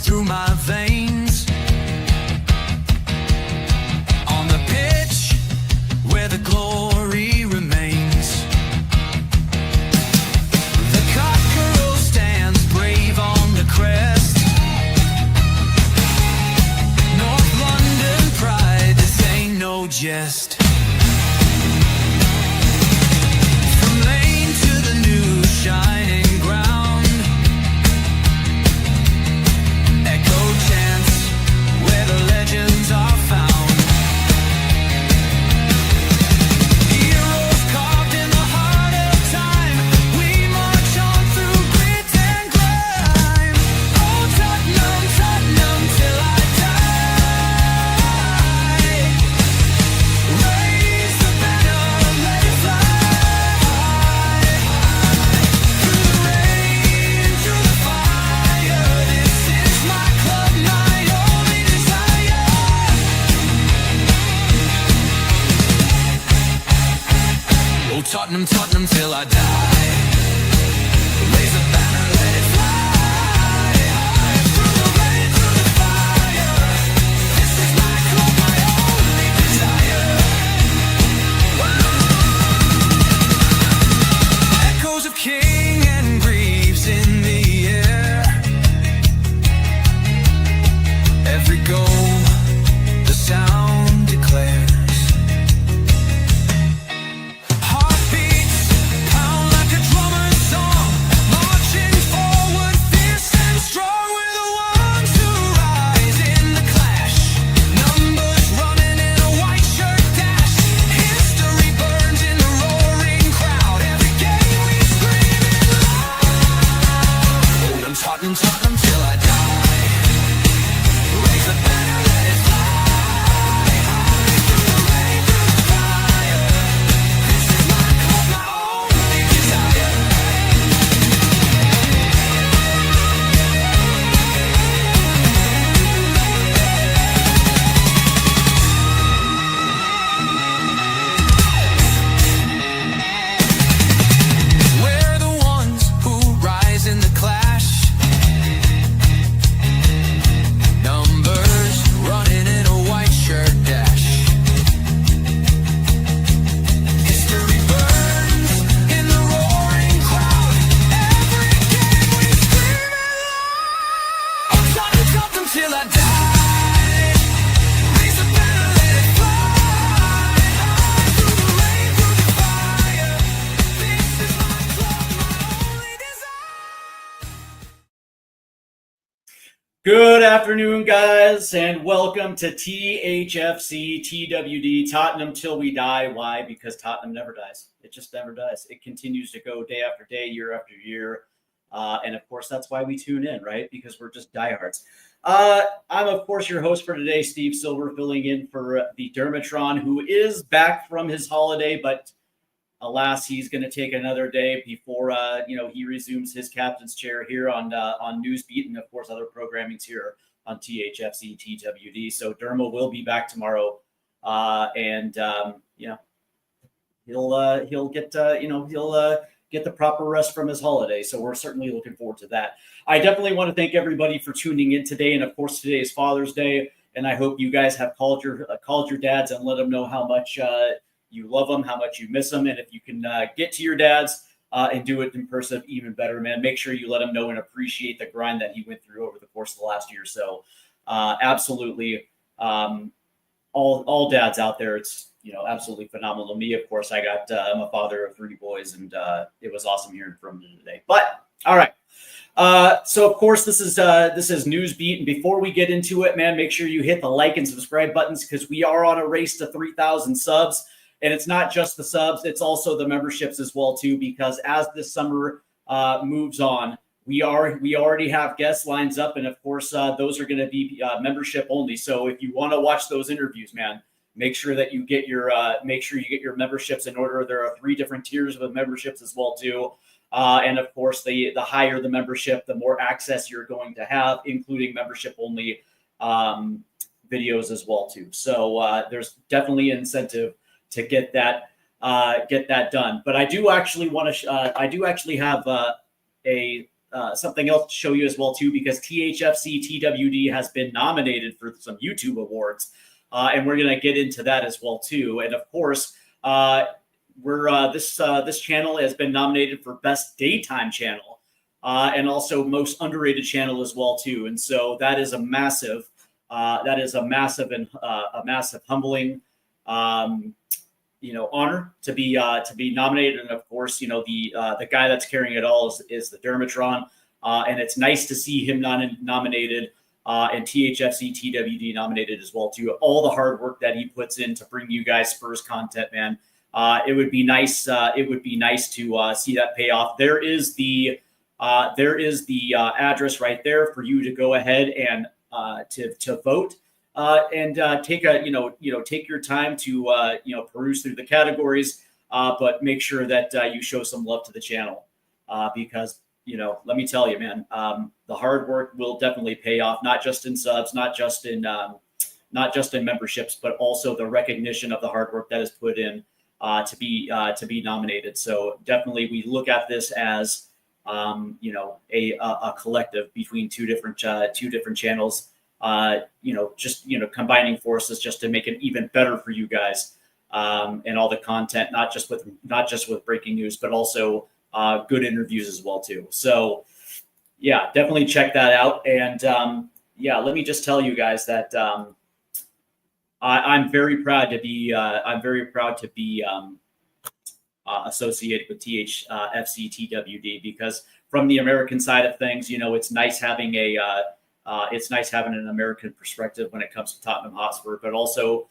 through my veins. On the pitch where the glory remains, the cockerel stands brave on the crest. North London pride, this ain't no jest. From lane to the new shining ground, echo chants where the legends are found. Heroes carved in the heart of time, we march on through grit and grime. Oh Tottenham, Tottenham till I die. Raise the banner, let it fly. Through the rain, through the fire, this is my club, my only desire. Oh Tottenham, Tottenham till I die. Raise the banner, let it fly. Through the rain, through the fire, this is my club, my only desire. Echoes of King and Greaves in the air. Every goal, the sound declares. Heartbeats pound like a drummer's song, marching forward, fierce and strong. We're the ones who rise in the clash. Numbers running in a white shirt dash. History burns in the roaring crowd. Every game we scream it loud. I'm Tottenham, Tottenham till I die. Raise the banner, let it fly. Through the rain, through the fire, this is my club, my only desire. We're the ones who rise in the clash. Numbers running in a white shirt dash. History burns in the roaring crowd. Every game we scream it loud. I'm Tottenham, Tottenham till I die. Raise the banner, let it fly. Through the rain, through the fire, this is my club, my only desire. Good afternoon, guys, and welcome to THFC TWD, Tottenham Till We Die. Why? Because Tottenham never dies. It just never dies. It continues to go day after day, year after year. And of course, that's why we tune in, right? Because we're just diehards. I'm, of course, your host for today, Steve Silver, filling in for the Dermatron, who is back from his holiday, but alas, he's going to take another day before he resumes his captain's chair here on Newsbeat and of course other programmings here on THFC TWD. So Dermo will be back tomorrow, and he'll get get the proper rest from his holiday. So we're certainly looking forward to that. I definitely want to thank everybody for tuning in today, and of course today is Father's Day, and I hope you guys have called your dads and let them know how much you love them, how much you miss them. And if you can get to your dads and do it in person, even better, man. Make sure you let them know and appreciate the grind that he went through over the course of the last year. So absolutely, all dads out there, it's absolutely phenomenal. Me, of course, I'm a father of 3 boys, and it was awesome hearing from him today. But all right. So of course this is Newsbeat, and before we get into it, man, make sure you hit the like and subscribe buttons, because we are on a race to 3,000 subs. And it's not just the subs, it's also the memberships as well too, because as this summer moves on, we already have guest lines up, and of course those are going to be membership only. So if you want to watch those interviews, man, make sure that you get your memberships in order. There are 3 different tiers of memberships as well too. And of course, the higher the membership, the more access you're going to have, including membership only videos as well too. So there's definitely an incentive to get that done. But I do actually want to. I do actually have a something else to show you as well too, because THFC TWD has been nominated for some YouTube awards, and we're going to get into that as well too. And of course, this channel has been nominated for best daytime channel, and also most underrated channel as well too. And so that is a massive and a massive humbling honor to be nominated. And of course, the guy that's carrying it all is the Dermatron, and it's nice to see him nominated, and THFC TWD nominated as well too. All the hard work that he puts in to bring you guys Spurs content, man. It would be nice. It would be nice to see that pay off. There is the address right there for you to go ahead and to vote. And take your time to peruse through the categories, but make sure that you show some love to the channel, because let me tell you, man, the hard work will definitely pay off, not just in subs, not just in memberships, but also the recognition of the hard work that is put in to be nominated. So definitely, we look at this as a collective between two different channels. Combining forces just to make it even better for you guys, and all the content, not just with breaking news, but also good interviews as well too. So yeah, definitely check that out. And let me just tell you guys that I'm very proud to be associated with THFC TWD, because from the American side of things, it's nice having an American perspective when it comes to Tottenham Hotspur, but also,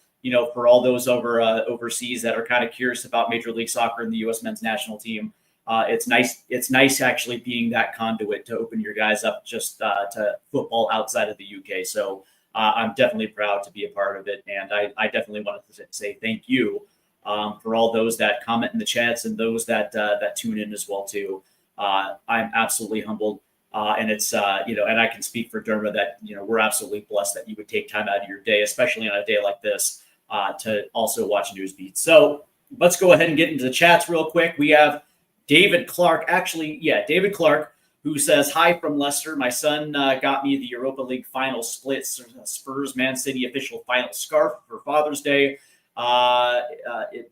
for all those overseas that are kind of curious about Major League Soccer and the U.S. men's national team, it's nice. It's nice actually being that conduit to open your guys up just to football outside of the UK. So I'm definitely proud to be a part of it, and I definitely wanted to say thank you for all those that comment in the chats and those that tune in as well too. I'm absolutely humbled. And it's, and I can speak for Derma that, we're absolutely blessed that you would take time out of your day, especially on a day like this, to also watch Newsbeat. So let's go ahead and get into the chats real quick. We have David Clark, David Clark, who says, "Hi from Leicester. My son got me the Europa League final split Spurs Man City official final scarf for Father's Day. It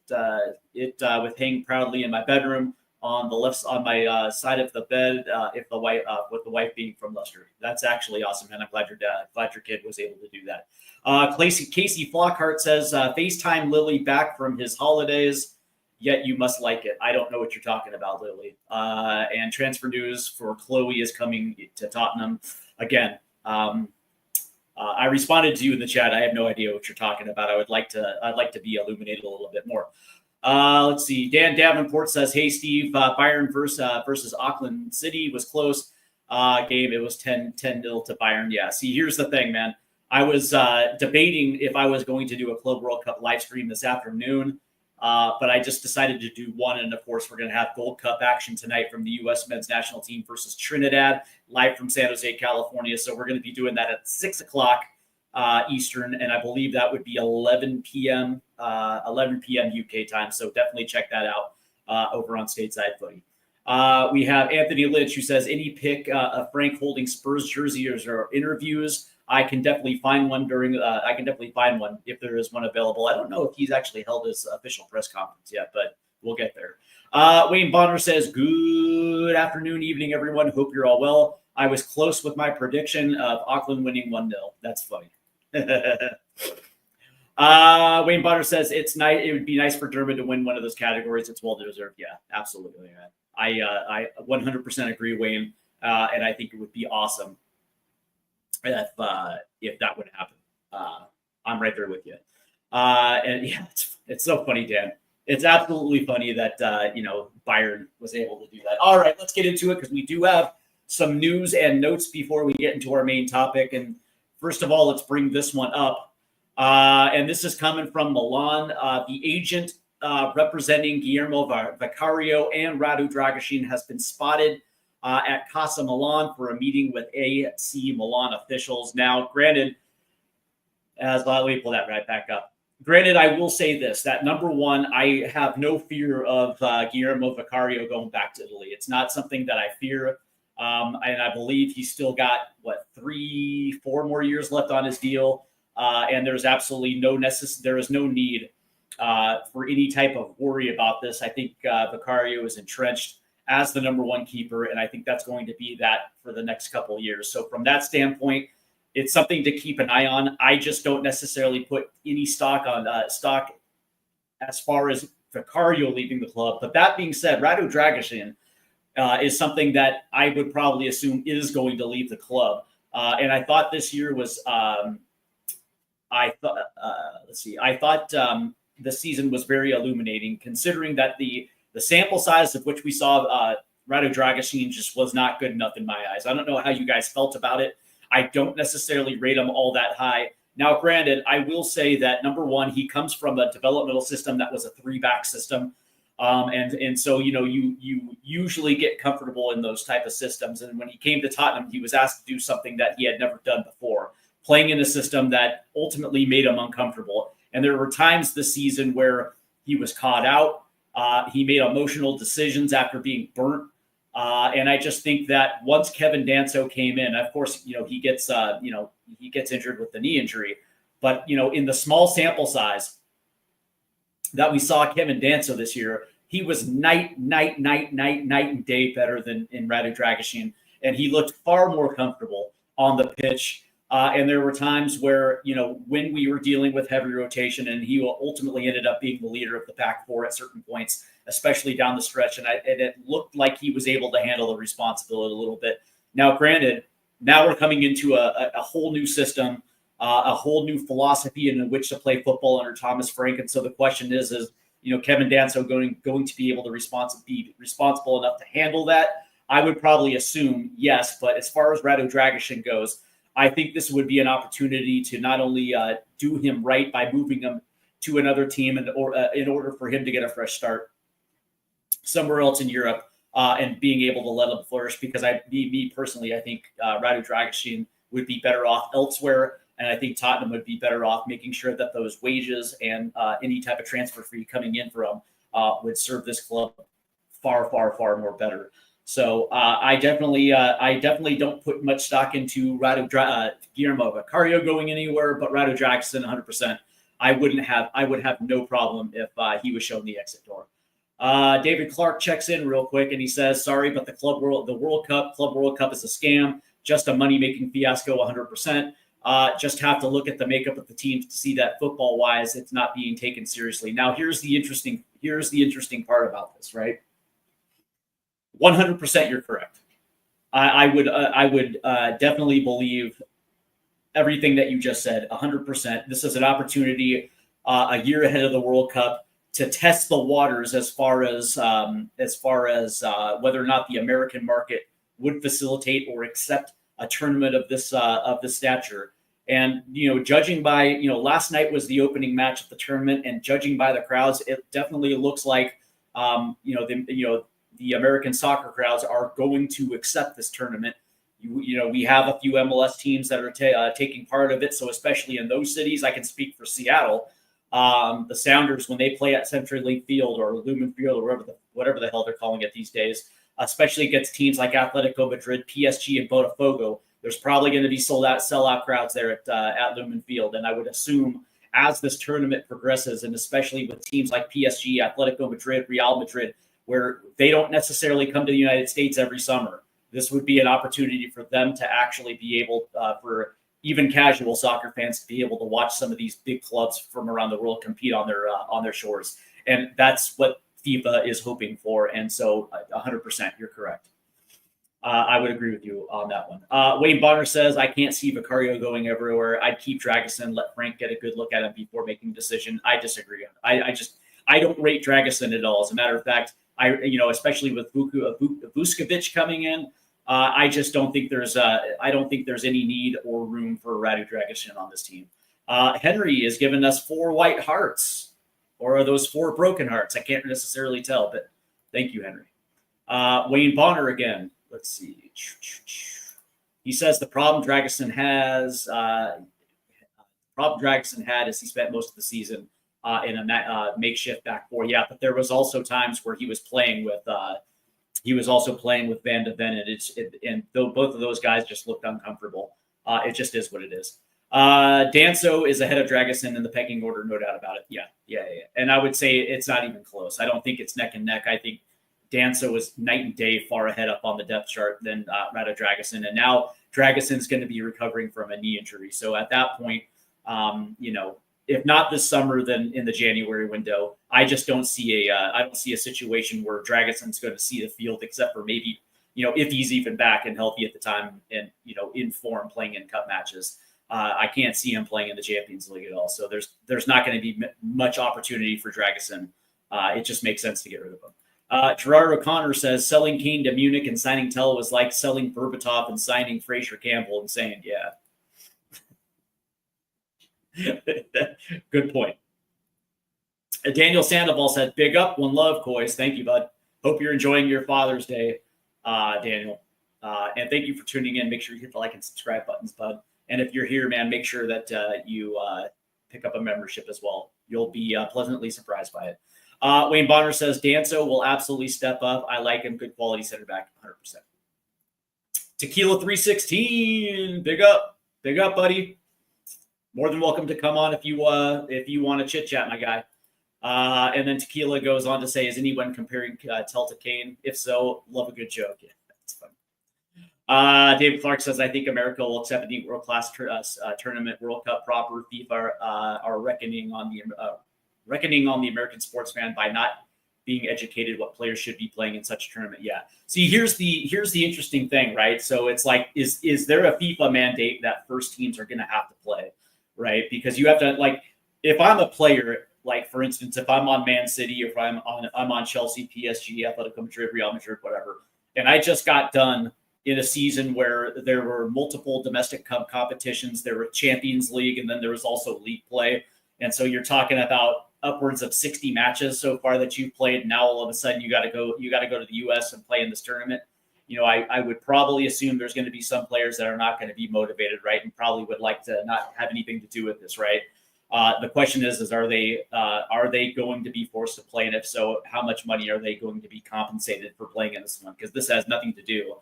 with hanging proudly in my bedroom on my side of the bed, with the wife being from Leicester." That's actually awesome, and I'm glad your kid was able to do that. Casey Flockhart says, "FaceTime Lily back from his holidays, yet you must like it." I don't know what you're talking about, Lily. And transfer news for Chloe is coming to Tottenham again. I responded to you in the chat. I have no idea what you're talking about. I'd like to be illuminated a little bit more. Let's see. Dan Davenport says, "Hey, Steve, Bayern versus Auckland City was close game. It was 10-0 to Bayern." Yeah. See, here's the thing, man. I was debating if I was going to do a Club World Cup live stream this afternoon, but I just decided to do one. And of course, we're going to have Gold Cup action tonight from the U.S. men's national team versus Trinidad, live from San Jose, California. So we're going to be doing that at 6:00 Eastern, and I believe that would be 11 p.m. UK time. So definitely check that out over on Stateside Footy. We have Anthony Lynch, who says, "Any pick of Frank holding Spurs jersey or interviews? I can definitely find one if there is one available." I don't know if he's actually held his official press conference yet, but we'll get there. Wayne Bonner says, "Good afternoon, evening, everyone. Hope you're all well. I was close with my prediction of Auckland winning 1-0. That's funny." Wayne Bonner says, "It's nice. It would be nice for Dermot to win one of those categories. It's well deserved." Yeah, absolutely. I 100% agree, Wayne, and I think it would be awesome if that would happen. I'm right there with you. And yeah, it's so funny, Dan. It's absolutely funny that Bayern was able to do that. All right, let's get into it, because we do have some news and notes before we get into our main topic. And first of all, let's bring this one up. And this is coming from Milan. The agent representing Guillermo Vicario and Radu Dragusin has been spotted at Casa Milan for a meeting with AC Milan officials. Now, granted, let me pull that right back up. Granted, I will say this, that number one, I have no fear of Guillermo Vicario going back to Italy. It's not something that I fear. And I believe he's still got, 4 more years left on his deal. And there's absolutely there is no need for any type of worry about this. I think Vicario is entrenched as the number one keeper, and I think that's going to be that for the next couple of years. So from that standpoint, it's something to keep an eye on. I just don't necessarily put any stock as far as Vicario leaving the club. But that being said, Radu Dragusin is something that I would probably assume is going to leave the club. And I thought this year was, I thought the season was very illuminating, considering that the sample size of which we saw Radu Dragusin just was not good enough in my eyes. I don't know how you guys felt about it. I don't necessarily rate him all that high. Now, granted, I will say that, number one, he comes from a developmental system that was a 3-back system. And so, you usually get comfortable in those type of systems. And when he came to Tottenham, he was asked to do something that he had never done before, playing in a system that ultimately made him uncomfortable. And there were times this season where he was caught out. He made emotional decisions after being burnt. And I just think that once Kevin Danso came in, of course, he gets injured with the knee injury, but in the small sample size that we saw Kevin Danso this year, he was night and day better than in Radu Dragusin, and he looked far more comfortable on the pitch. And there were times where, when we were dealing with heavy rotation, and he ultimately ended up being the leader of the back four at certain points, especially down the stretch. And it looked like he was able to handle the responsibility a little bit. Now, granted, now we're coming into a whole new system, a whole new philosophy in which to play football under Thomas Frank. And so the question is Kevin Danso going to be able to be responsible enough to handle that? I would probably assume yes. But as far as Radu Dragusin goes, I think this would be an opportunity to not only do him right by moving him to another team in order for him to get a fresh start somewhere else in Europe, and being able to let him flourish. Because me personally, I think Radu Dragusin would be better off elsewhere, and I think Tottenham would be better off making sure that those wages and any type of transfer fee coming in for him would serve this club far more better. So I definitely don't put much stock into Guillermo Vicario going anywhere, but Radu Dragusin 100%. I would have no problem if he was shown the exit door. David Clark checks in real quick, and he says, "Sorry, but the Club World Cup is a scam, just a money-making fiasco, 100%. Just have to look at the makeup of the teams to see that football-wise, it's not being taken seriously." Now, here's the interesting part about this, right? 100%, you're correct. I would definitely believe everything that you just said. 100%. This is an opportunity a year ahead of the World Cup to test the waters as far as whether or not the American market would facilitate or accept a tournament of this stature. And judging by last night was the opening match of the tournament, and judging by the crowds, it definitely looks like the American soccer crowds are going to accept this tournament. We have a few MLS teams that are taking part of it, so especially in those cities, I can speak for Seattle. The Sounders, when they play at CenturyLink Field or Lumen Field or whatever the hell they're calling it these days, especially against teams like Atletico Madrid, PSG, and Botafogo, there's probably going to be sellout crowds there at Lumen Field. And I would assume as this tournament progresses, and especially with teams like PSG, Atletico Madrid, Real Madrid, where they don't necessarily come to the United States every summer, this would be an opportunity for them to actually be able, for even casual soccer fans, to be able to watch some of these big clubs from around the world compete on their shores. And that's what FIFA is hoping for. And so 100%, you're correct. I would agree with you on that one. Wayne Bonner says, "I can't see Vicario going everywhere. I'd keep Dragusin, let Frank get a good look at him before making a decision." I disagree. I don't rate Dragusin at all. As a matter of fact, especially with Vuskovic coming in, I just don't think there's any need or room for Radu Dragusin on this team. Henry has given us 4 white hearts, or are those 4 broken hearts? I can't necessarily tell, but thank you, Henry. Wayne Bonner again. Let's see. He says the problem Dragusin had is he spent most of the season in a makeshift back four. Yeah, but there was also times where he was playing with he was also playing with Van de Ven, and though both of those guys just looked uncomfortable. It just is what it is. Danso is ahead of Dragusin in the pecking order, no doubt about it. Yeah. And I would say it's not even close. I don't think it's neck and neck. I think Danso is night and day far ahead up on the depth chart than Rado Dragusin. And now Dragusin's going to be recovering from a knee injury. So at that point, if not this summer, then in the January window, I just don't see a situation where Dragusin's going to see the field, except for maybe, if he's even back and healthy at the time and, in form playing in cup matches. I can't see him playing in the Champions League at all. So there's not going to be much opportunity for Dragusin. It just makes sense to get rid of him. Gerard O'Connor says selling Kane to Munich and signing Tel was like selling Berbatov and signing Fraser Campbell and saying, yeah. Good point. Daniel Sandoval said, big up, one love, Coys. Thank you, bud. Hope you're enjoying your Father's Day, Daniel. And thank you for tuning in. Make sure you hit the like and subscribe buttons, bud. And if you're here, man, make sure that you pick up a membership as well. You'll be pleasantly surprised by it. Wayne Bonner says, Danso will absolutely step up. I like him. Good quality center back, 100%. Tequila 316, big up, buddy. More than welcome to come on if you want to chit chat, my guy. And then Tequila goes on to say, is anyone comparing Tel to Kane? If so, love a good joke. Yeah, that's fun. David Clark says, I think America will accept any world-class tournament, World Cup proper. FIFA are reckoning on the American sports fan by not being educated what players should be playing in such a tournament. Yeah. See, here's the interesting thing, right? So it's like, is there a FIFA mandate that first teams are going to have to play? Right, because you have to, like, if I'm a player, like for instance, if I'm on Man City, or if I'm on Chelsea, PSG, Atletico Madrid, Real Madrid, whatever, and I just got done in a season where there were multiple domestic cup competitions, there were Champions League, and then there was also league play, and so you're talking about upwards of 60 matches so far that you've played. Now all of a sudden you got to go to the U.S. and play in this tournament. I would probably assume there's going to be some players that are not going to be motivated, right, and probably would like to not have anything to do with this, right? The question is are they going to be forced to play, and if so, how much money are they going to be compensated for playing in this one? Because this has nothing to do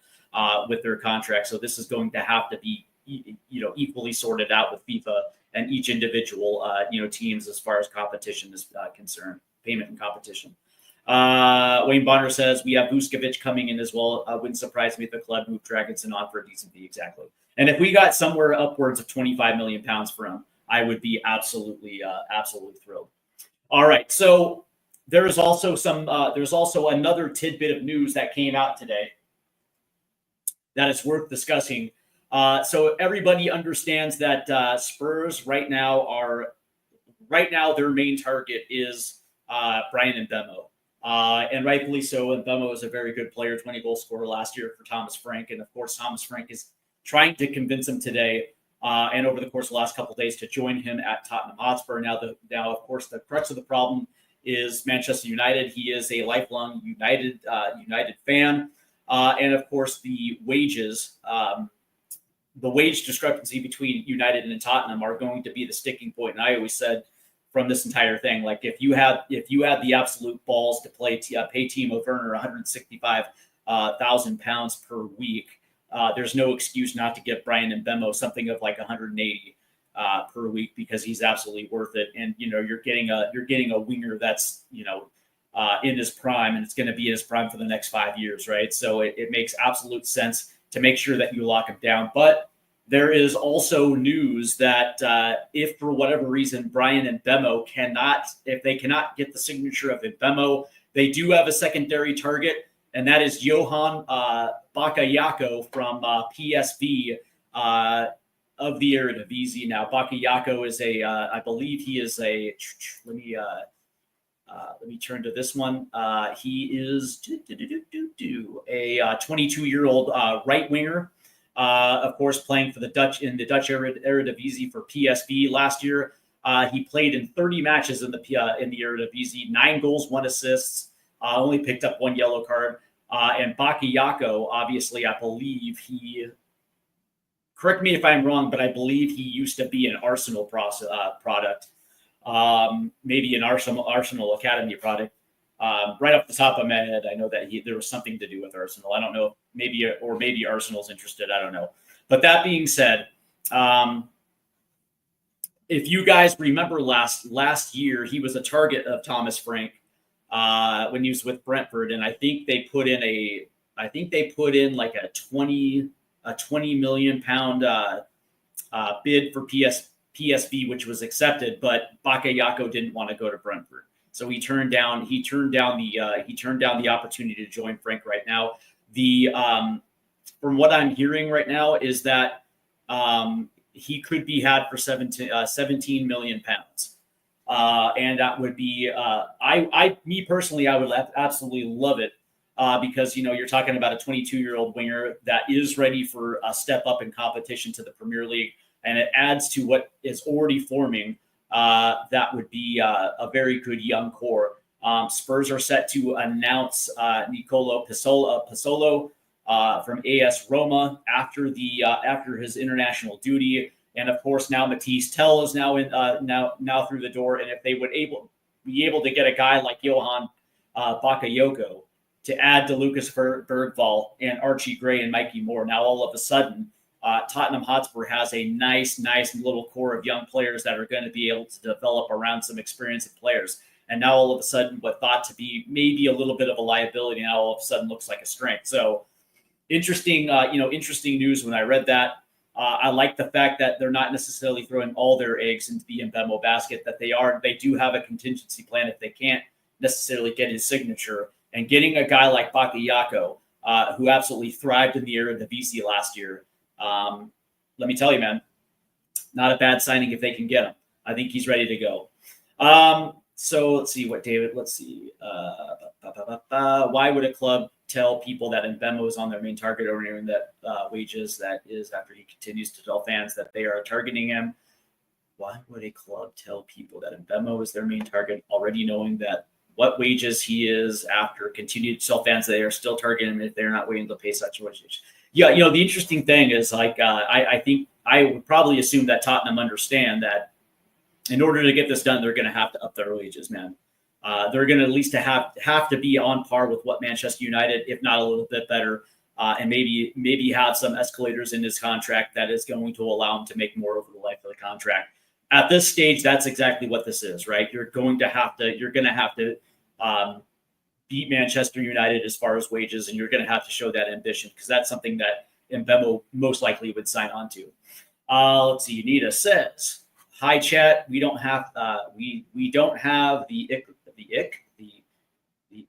with their contract, so this is going to have to be equally sorted out with FIFA and each individual teams as far as competition is concerned, payment and competition. Wayne Bonner says we have Vuskovic coming in as well. Wouldn't surprise me if the club moved Dragusin on for a decent fee. Exactly. And if we got somewhere upwards of 25 million pounds for him, I would be absolutely thrilled. All right. So there's also another tidbit of news that came out today that is worth discussing. So everybody understands that Spurs right now their main target is Brian Mbeumo. And rightfully so. And Mbeumo is a very good player, 20-goal scorer last year for Thomas Frank. And of course, Thomas Frank is trying to convince him today and over the course of the last couple of days to join him at Tottenham Hotspur. Now, of course, the crux of the problem is Manchester United. He is a lifelong United fan. And of course, the wage discrepancy between United and Tottenham are going to be the sticking point. And I always said, from this entire thing, like if you have the absolute balls to pay Timo Werner 165,000 pounds per week, there's no excuse not to get Brian Mbeumo something of like 180 per week, because he's absolutely worth it. And you're getting a winger that's in his prime, and it's going to be in his prime for the next 5 years, right? So it makes absolute sense to make sure that you lock him down. But there is also news that if for whatever reason Brian Mbeumo cannot get the signature of Mbeumo, they do have a secondary target, and that is Johan Bakayoko from PSV of the Eredivisie. Now, Bakayoko is I believe he is a. Let me turn to this one. He is a 22-year-old right winger. Of course, playing for the Dutch Eredivisie for PSV last year. He played in 30 matches in the Eredivisie, 9 goals, 1 assist, only picked up 1 yellow card. And Bakayoko, obviously, I believe correct me if I'm wrong, but I believe he used to be an Arsenal product, maybe an Arsenal Academy product. Right off the top of my head, I know that there was something to do with Arsenal. I don't know, maybe Arsenal's interested. I don't know. But that being said, if you guys remember last year, he was a target of Thomas Frank when he was with Brentford, and I think they put in like a 20 million pound bid for PSV, which was accepted, but Bakayoko didn't want to go to Brentford, so he turned down the opportunity to join Frank right now. From what I'm hearing right now is that he could be had for 17 million pounds. And that would be, me personally, I would absolutely love it because, you're talking about a 22-year-old winger that is ready for a step up in competition to the Premier League. And it adds to what is already forming. That would be a very good young core. Spurs are set to announce Nicolo Pisolo from AS Roma after his international duty, and of course now Mathys Tel is now through the door. And if they would be able to get a guy like Johan Bakayoko to add to Lucas Bergvall and Archie Gray and Mikey Moore, now all of a sudden Tottenham Hotspur has a nice little core of young players that are going to be able to develop around some experienced players. And now all of a sudden, what thought to be maybe a little bit of a liability now all of a sudden looks like a strength. So interesting news when I read that. I like the fact that they're not necessarily throwing all their eggs into the Mbemo basket, that they do have a contingency plan if they can't necessarily get his signature. And getting a guy like Bakayoko, who absolutely thrived in the era of the VC last year, let me tell you, man, not a bad signing if they can get him. I think he's ready to go. So let's see why would a club tell people that Mbemo is on their main target over knowing that wages, that is after he continues to tell fans that they are targeting him? Why would a club tell people that Mbemo is their main target already knowing that what wages he is after continue to tell fans that they are still targeting him if they're not willing to pay such wages? Yeah, the interesting thing is I think I would probably assume that Tottenham understand that in order to get this done, they're going to have to up their wages, man. They're going to at least have to be on par with what Manchester United, if not a little bit better, and maybe have some escalators in his contract that is going to allow him to make more over the life of the contract. At this stage, that's exactly what this is, right? You're going to have to beat Manchester United as far as wages, and you're going to have to show that ambition because that's something that Mbemo most likely would sign on to. Let's see. Unita says, "Hi chat. We don't have the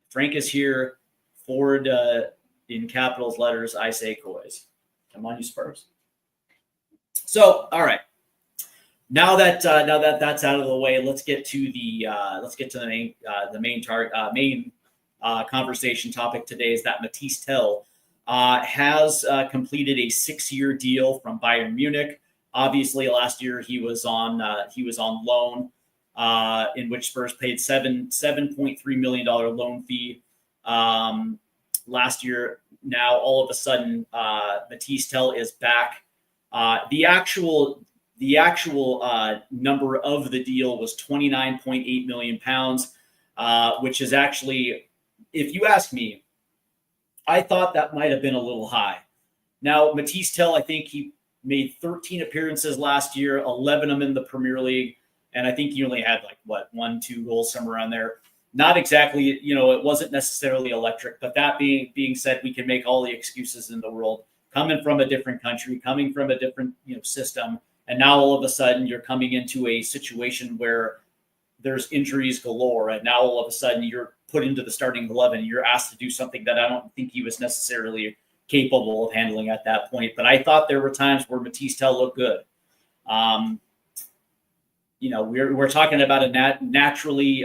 Frank is here. Forward in capitals letters. I say coys. Come on, you Spurs." So, all right. Now that that's out of the way, let's get to the main conversation topic today. Is that Mathys Tel has completed a 6-year deal from Bayern Munich. Obviously, last year he was on loan, in which Spurs paid $7.3 million loan fee last year. Now all of a sudden, Mathys Tel is back. The actual number of the deal was 29.8 million pounds, which is actually, if you ask me, I thought that might have been a little high. Now, Mathys Tel, I think he made 13 appearances last year, 11 of them in the Premier League, and I think he only had 1-2 goals somewhere around there. Not exactly, it wasn't necessarily electric, but that being said, we can make all the excuses in the world. Coming from a different country, coming from a different system, and now all of a sudden you're coming into a situation where there's injuries galore, and now all of a sudden you're put into the starting 11. You're asked to do something that I don't think he was necessarily capable of handling at that point. But I thought there were times where Mathys Tel looked good. We're talking about a naturally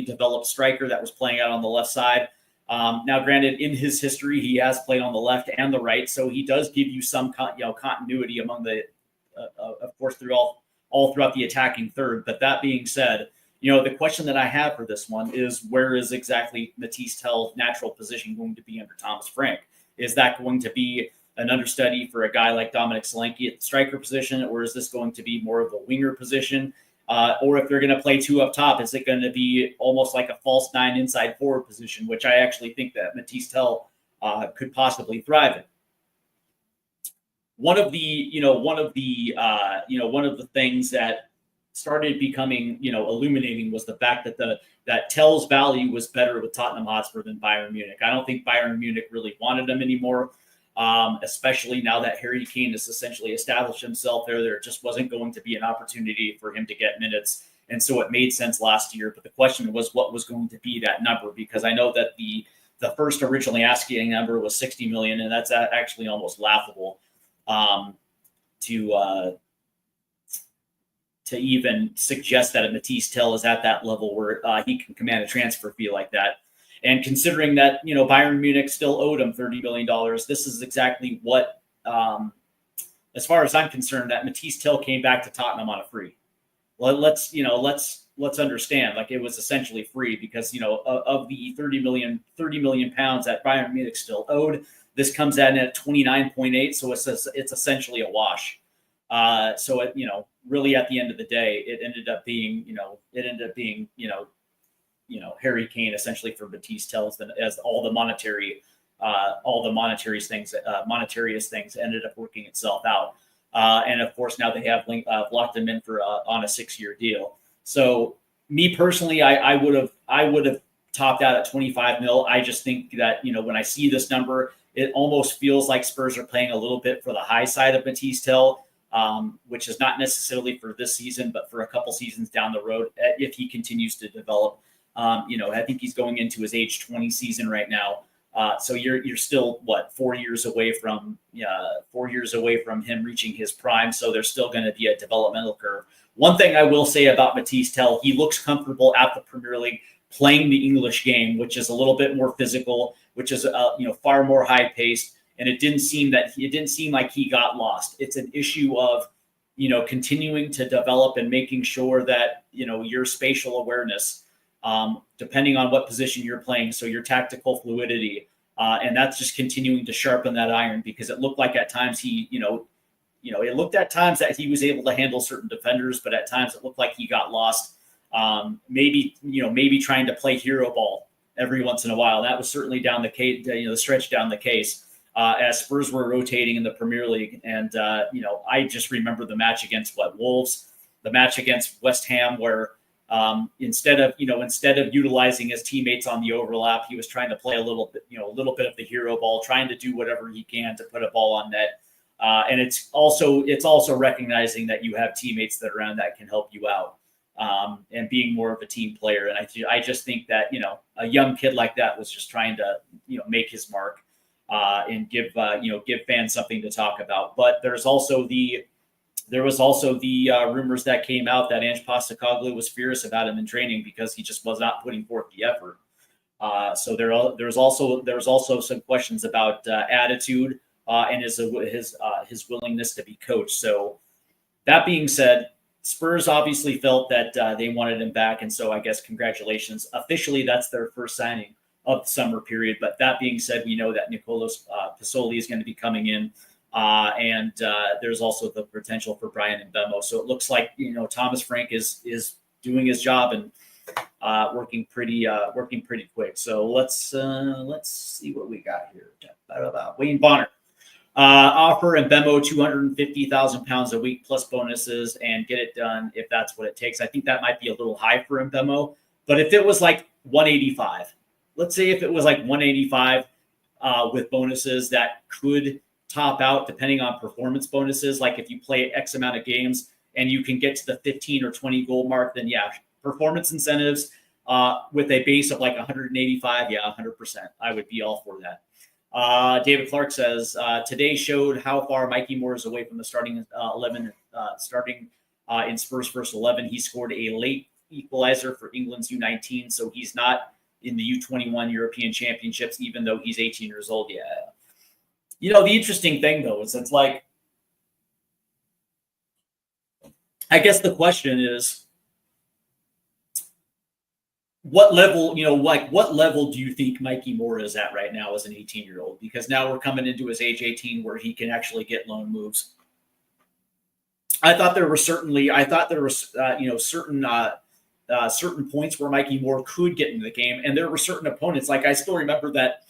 developed striker that was playing out on the left side. Now, granted, in his history, he has played on the left and the right, so he does give you some continuity among the, of course, all throughout the attacking third. But that being said, the question that I have for this one is, where is exactly Mathys Tel's natural position going to be under Thomas Frank? Is that going to be an understudy for a guy like Dominic Solanke at the striker position, or is this going to be more of a winger position? or if they're going to play two up top, is it going to be almost like a false nine inside forward position, which I actually think that Mathys Tel could possibly thrive in. One of the things that started becoming, illuminating was the fact that Tel's value was better with Tottenham Hotspur than Bayern Munich. I don't think Bayern Munich really wanted him anymore, especially now that Harry Kane has essentially established himself there. There just wasn't going to be an opportunity for him to get minutes. And so it made sense last year. But the question was what was going to be that number, because I know that the first originally asking number was 60 million, and that's actually almost laughable to even suggest that a Mathys Tel is at that level where he can command a transfer fee like that. And considering that, Bayern Munich still owed him $30 million, this is exactly what, as far as I'm concerned, that Mathys Tel came back to Tottenham on a free. Well, let's understand, like, it was essentially free because, of the 30 million pounds that Bayern Munich still owed, this comes in at 29.8. So it's essentially a wash. So it, really at the end of the day, it ended up being, Harry Kane essentially for Mathys Tel as all the monetary things ended up working itself out. And of course, now they have locked him in for on a 6-year deal. So me personally, I would have topped out at 25 mil. I just think that, when I see this number, it almost feels like Spurs are playing a little bit for the high side of Mathys Tel, which is not necessarily for this season, but for a couple seasons down the road, if he continues to develop. I think he's going into his age 20 season right now. So you're still 4 years away from him reaching his prime. So there's still going to be a developmental curve. One thing I will say about Mathys Tel, he looks comfortable at the Premier League playing the English game, which is a little bit more physical, which is far more high paced. And it didn't seem like he got lost. It's an issue of, continuing to develop and making sure that, your spatial awareness, depending on what position you're playing, so your tactical fluidity, and that's just continuing to sharpen that iron, because it looked like at times it looked at times that he was able to handle certain defenders, but at times it looked like he got lost. Maybe trying to play hero ball every once in a while. That was certainly down the case, the stretch down the case. As Spurs were rotating in the Premier League. And, I just remember the match against Wolves, the match against West Ham, where instead of utilizing his teammates on the overlap, he was trying to play a little bit of the hero ball, trying to do whatever he can to put a ball on net. And it's also recognizing that you have teammates that are around that can help you out, and being more of a team player. And I just think that, a young kid like that was just trying to, make his mark. And give fans something to talk about. But there was also the rumors that came out that Ange Postecoglou was furious about him in training because he just was not putting forth the effort. So there's also some questions about attitude and his willingness to be coached. So that being said, Spurs obviously felt that they wanted him back, and so I guess congratulations. Officially, that's their first signing of the summer period. But that being said, we know that Nicolas Pasoli is going to be coming in, and there's also the potential for Brian Mbemo. So it looks like Thomas Frank is doing his job and working pretty quick. So let's see what we got here. Wayne Bonner offer Mbemo £250,000 a week plus bonuses and get it done if that's what it takes. I think that might be a little high for Mbemo, but if it was like 185. Let's say if it was like 185 with bonuses that could top out depending on performance bonuses, like if you play X amount of games and you can get to the 15 or 20 goal mark, then yeah, performance incentives with a base of like 185, yeah, 100%. I would be all for that. David Clark says, today showed how far Mikey Moore is away from the starting 11, in Spurs' first 11. He scored a late equalizer for England's U19, so he's not in the U21 European Championships, even though he's 18 years old. Yeah. The interesting thing, though, is it's like, I guess the question is, what level do you think Mikey Moore is at right now as an 18-year-old? Because now we're coming into his age 18 where he can actually get loan moves. I thought there were certain points where Mikey Moore could get into the game, and there were certain opponents. Like I still remember that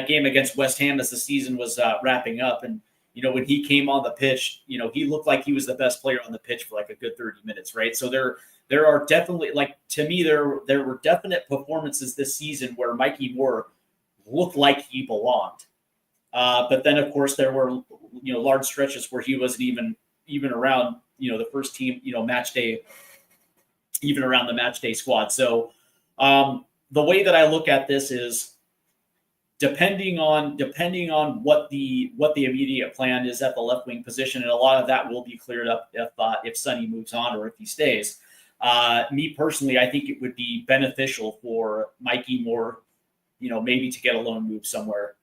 game against West Ham as the season was wrapping up, and when he came on the pitch, he looked like he was the best player on the pitch for like a good 30 minutes, right? So there are definitely, like, to me, there were definite performances this season where Mikey Moore looked like he belonged. But then, of course, there were large stretches where he wasn't even around the first team match day, even around the match day squad. So the way that I look at this is depending on what the immediate plan is at the left wing position, and a lot of that will be cleared up if Sonny moves on or if he stays. Me personally, I think it would be beneficial for Mikey Moore, maybe to get a loan move somewhere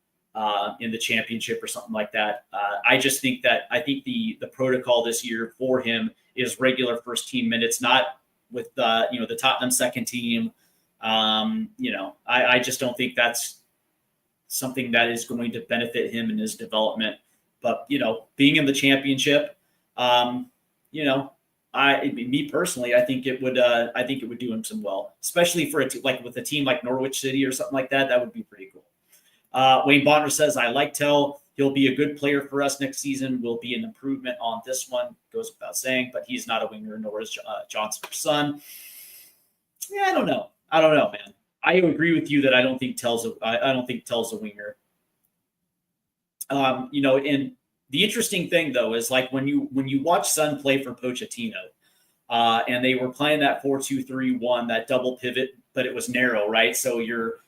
in the championship or something like that. I just think the protocol this year for him is regular first team minutes, not with the Tottenham second team. I just don't think that's something that is going to benefit him in his development. But being in the championship, me personally, I think it would do him some well, especially for like with a team like Norwich City or something like that. That would be pretty cool. Wayne Bonner says, I like Tel. He'll be a good player for us next season. Will be an improvement on this one. Goes without saying, but he's not a winger, nor is Johnson's son. Yeah, I don't know, man. I agree with you that I don't think Tel's a winger. And the interesting thing though is like when you watch Son play for Pochettino, and they were playing that 4-2-3-1, that double pivot, but it was narrow, right? So you're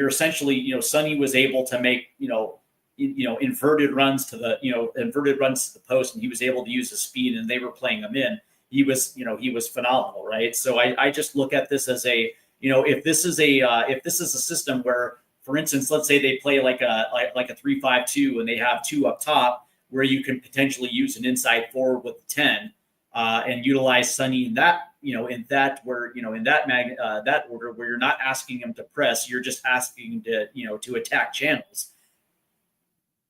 essentially, Sonny was able to make, inverted runs to the post, and he was able to use his speed, and they were playing him in. He was phenomenal, right? So I just look at this as if this is a system where, for instance, let's say they play like a 3-5-2 and they have two up top, where you can potentially use an inside forward with 10 and utilize Sonny in that order where you're not asking him to press, you're just asking him to attack channels.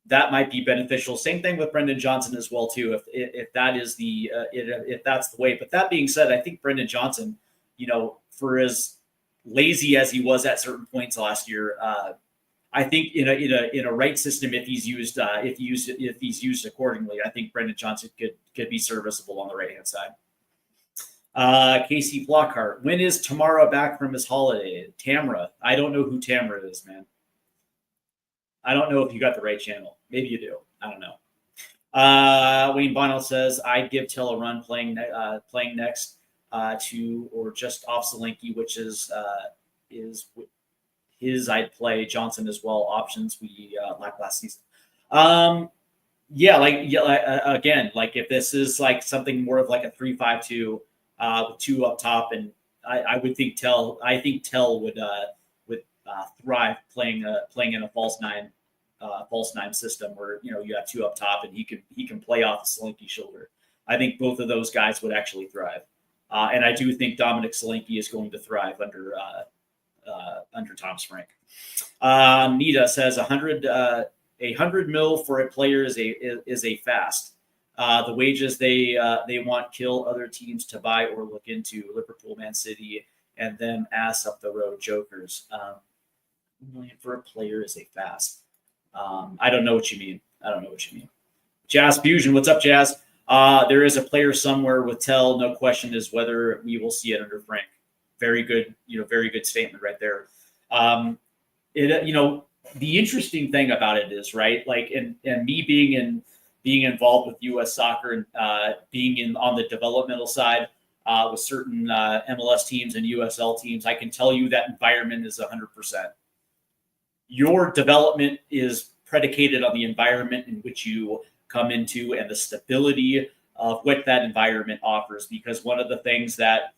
That might be beneficial. Same thing with Brendan Johnson as well too, if that's the way. But that being said, I think Brendan Johnson, for as lazy as he was at certain points last year, I think in a right system, if he's used accordingly, I think Brendan Johnson could be serviceable on the right hand side. Casey Flockhart, when is Tamara back from his holiday? Tamara, I don't know who Tamara is, man. I don't know if you got the right channel. Maybe you do. I don't know. Wayne Bonnell says, I'd give Tel a run playing next to or just off Solanke, which is his I'd play. Johnson as well. Options we lacked last season. Again, like if this is like something more of like a 3-5-2 with two up top, and I would think Tel would thrive playing in a false nine system where you have two up top and he can play off Solanke's shoulder. I think both of those guys would actually thrive, and I do think Dominic Solanke is going to thrive under Thomas Frank. Nita says 100 mil for a player is a fast. The wages they want kill other teams to buy or look into. Liverpool, Man City, and them ass up the road jokers. $1 million for a player is a fast. I don't know what you mean. Jazz Fusion, what's up, Jazz? There is a player somewhere with Tel. No question is whether we will see it under Frank. Very good, very good statement right there. The interesting thing about it is, right, like, and me being involved with U.S. soccer and being on the developmental side with certain MLS teams and USL teams, I can tell you that environment is 100%. Your development is predicated on the environment in which you come into and the stability of what that environment offers. Because one of the things that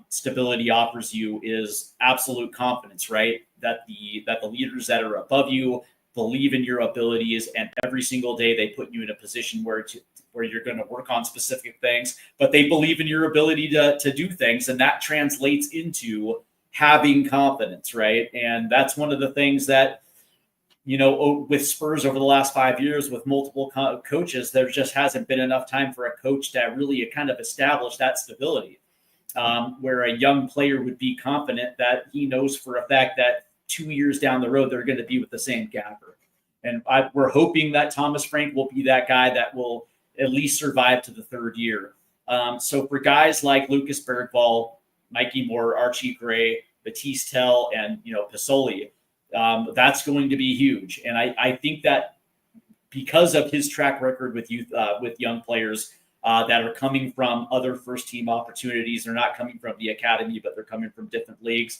stability offers you is absolute confidence, right? That the leaders that are above you believe in your abilities, and every single day they put you in a position where you're going to work on specific things, but they believe in your ability to do things, and that translates into having confidence, right? And that's one of the things that with Spurs over the last 5 years with multiple coaches, there just hasn't been enough time for a coach to really kind of establish that stability, where a young player would be confident that he knows for a fact that 2 years down the road, they're going to be with the same capper. And we're hoping that Thomas Frank will be that guy that will at least survive to the third year. So for guys like Lucas Bergvall, Mikey Moore, Archie Gray, Mathys Tel, and Pasoli, that's going to be huge. And I think that because of his track record with young players that are coming from other first team opportunities, they're not coming from the academy, but they're coming from different leagues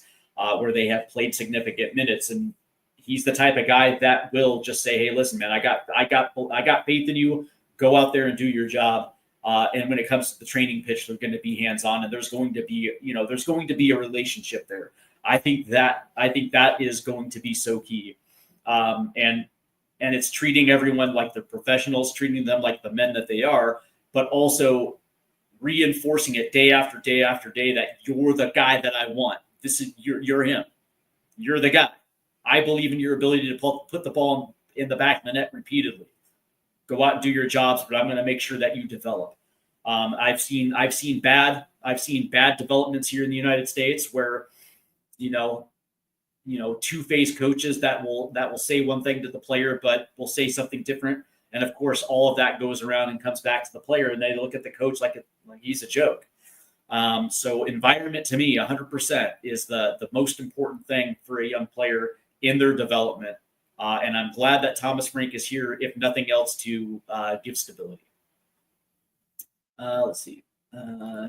where they have played significant minutes. And he's the type of guy that will just say, "Hey, listen, man, I got faith in you. Go out there and do your job." And when it comes to the training pitch, they're going to be hands-on, and there's going to be a relationship there. I think that is going to be so key. And it's treating everyone like they're professionals, treating them like the men that they are, but also reinforcing it day after day after day that you're the guy that I want. You're him. You're the guy. I believe in your ability to put the ball in the back of the net repeatedly. Go out and do your jobs, but I'm going to make sure that you develop. I've seen bad developments here in the United States where, two-faced coaches that will say one thing to the player, but will say something different. And of course, all of that goes around and comes back to the player, and they look at the coach like he's a joke. So environment to me, 100% is the most important thing for a young player in their development. And I'm glad that Thomas Frank is here, if nothing else, to give stability. Let's see.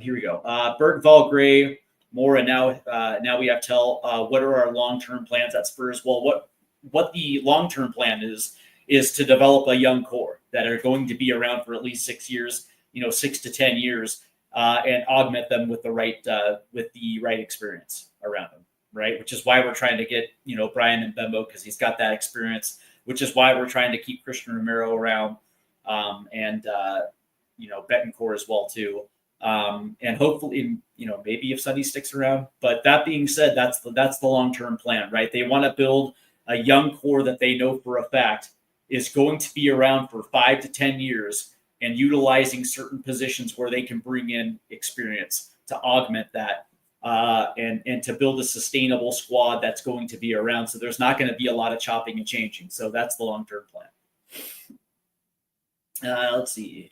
Here we go. Bergvall, Gray, Moore, and now we have Tell. What are our long-term plans at Spurs? Well, what the long-term plan is to develop a young core that are going to be around for at least 6 years, 6 to 10 years, and augment them with the right experience around them. Right, which is why we're trying to get Brian Mbembo, because he's got that experience. Which is why we're trying to keep Christian Romero around, and Betancourt as well too. And hopefully, maybe if Sonny sticks around. But that being said, that's the long-term plan, right? They want to build a young core that they know for a fact is going to be around for 5 to 10 years, and utilizing certain positions where they can bring in experience to augment that. And to build a sustainable squad that's going to be around. So there's not going to be a lot of chopping and changing. So that's the long-term plan. Let's see.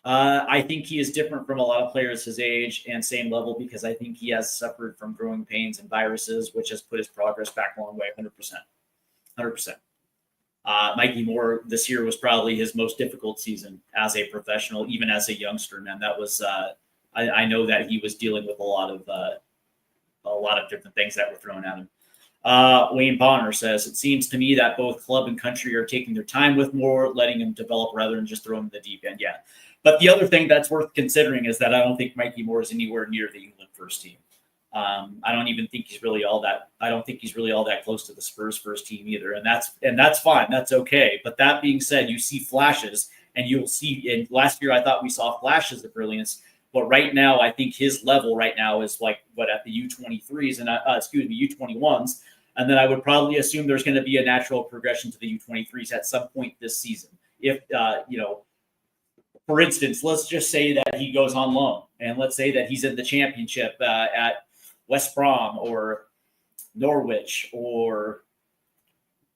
I think he is different from a lot of players his age and same level because I think he has suffered from growing pains and viruses, which has put his progress back a long way, 100%. 100%. Mikey Moore this year was probably his most difficult season as a professional, even as a youngster, man. That was I know that he was dealing with a lot of different things that were thrown at him. Wayne Bonner says, it seems to me that both club and country are taking their time with Moore, letting him develop rather than just throwing him in the deep end. Yeah. But the other thing that's worth considering is that I don't think Mikey Moore is anywhere near the England first team. I don't even think he's really all that close to the Spurs first team either. And that's fine. That's okay. But that being said, you see flashes, and you'll see, and last year I thought we saw flashes of brilliance. But right now, I think his level right now is at the U23s and U21s. And then I would probably assume there's going to be a natural progression to the U23s at some point this season. If, for instance, let's just say that he goes on loan, and let's say that he's in the championship at West Brom or Norwich or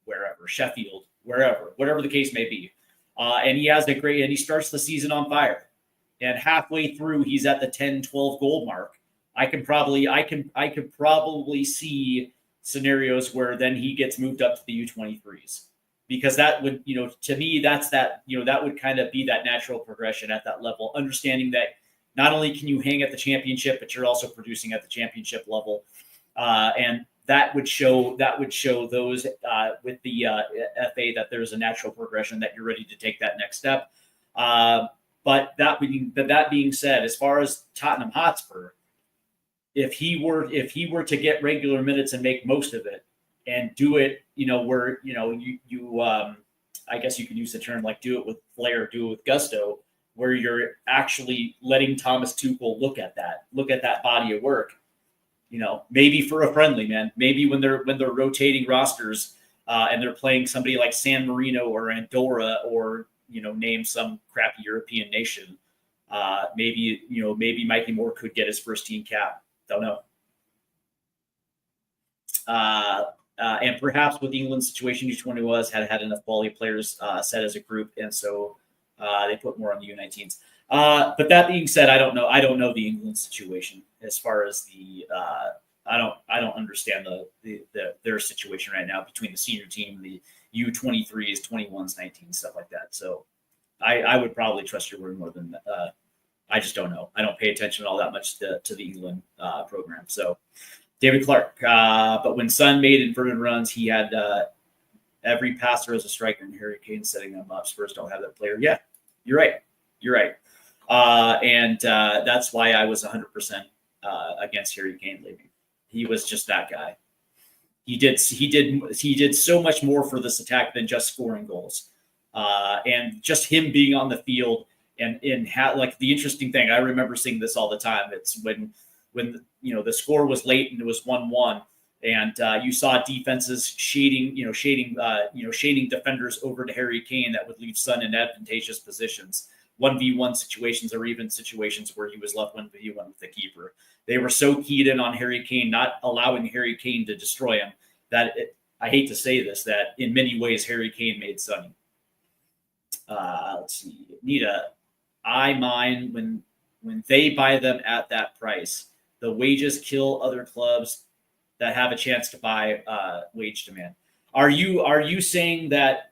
wherever, Sheffield, whatever the case may be. And he starts the season on fire. And halfway through, he's at the 10, 12 goal mark. I could probably see scenarios where then he gets moved up to the U23s, because that would, to me, that would kind of be that natural progression at that level, understanding that not only can you hang at the championship, but you're also producing at the championship level. And that would show those with the FA that there's a natural progression, that you're ready to take that next step. But that being said, as far as Tottenham Hotspur, if he were to get regular minutes and make most of it and do it, where I guess you could use the term like do it with flair, do it with gusto, where you're actually letting Thomas Tuchel look at that body of work, maybe for a friendly, man, maybe when they're rotating rosters, and they're playing somebody like San Marino or Andorra, or name some crappy European nation, maybe Mikey Moore could get his first team cap. Don't know. And perhaps with England's situation, each one had enough quality players set as a group, and so they put more on the U19s. But that being said, I don't know. I don't know the England situation as far as the. I don't understand their situation right now between the senior team, the U23s, 21s, 19s, stuff like that. So I would probably trust your word more than I just don't know. I don't pay attention all that much to the England program. So David Clark, but when Son made inverted runs, he had every passer as a striker, and Harry Kane setting them up. Spurs don't have that player. Yeah, you're right. You're right. And that's why I was 100% against Harry Kane leaving. He was just that guy. He did so much more for this attack than just scoring goals. And just him being on the field and like the interesting thing, I remember seeing this all the time. It's when the score was late and it was 1-1, and you saw defenses shading defenders over to Harry Kane that would leave Son in advantageous positions, 1v1 situations, or even situations where he was left 1v1 with the keeper. They were so keyed in on Harry Kane, not allowing Harry Kane to destroy him, that I hate to say this, that in many ways Harry Kane made Sonny. Let's see, Nita, I mind when they buy them at that price. The wages kill other clubs that have a chance to buy wage demand. Are you saying that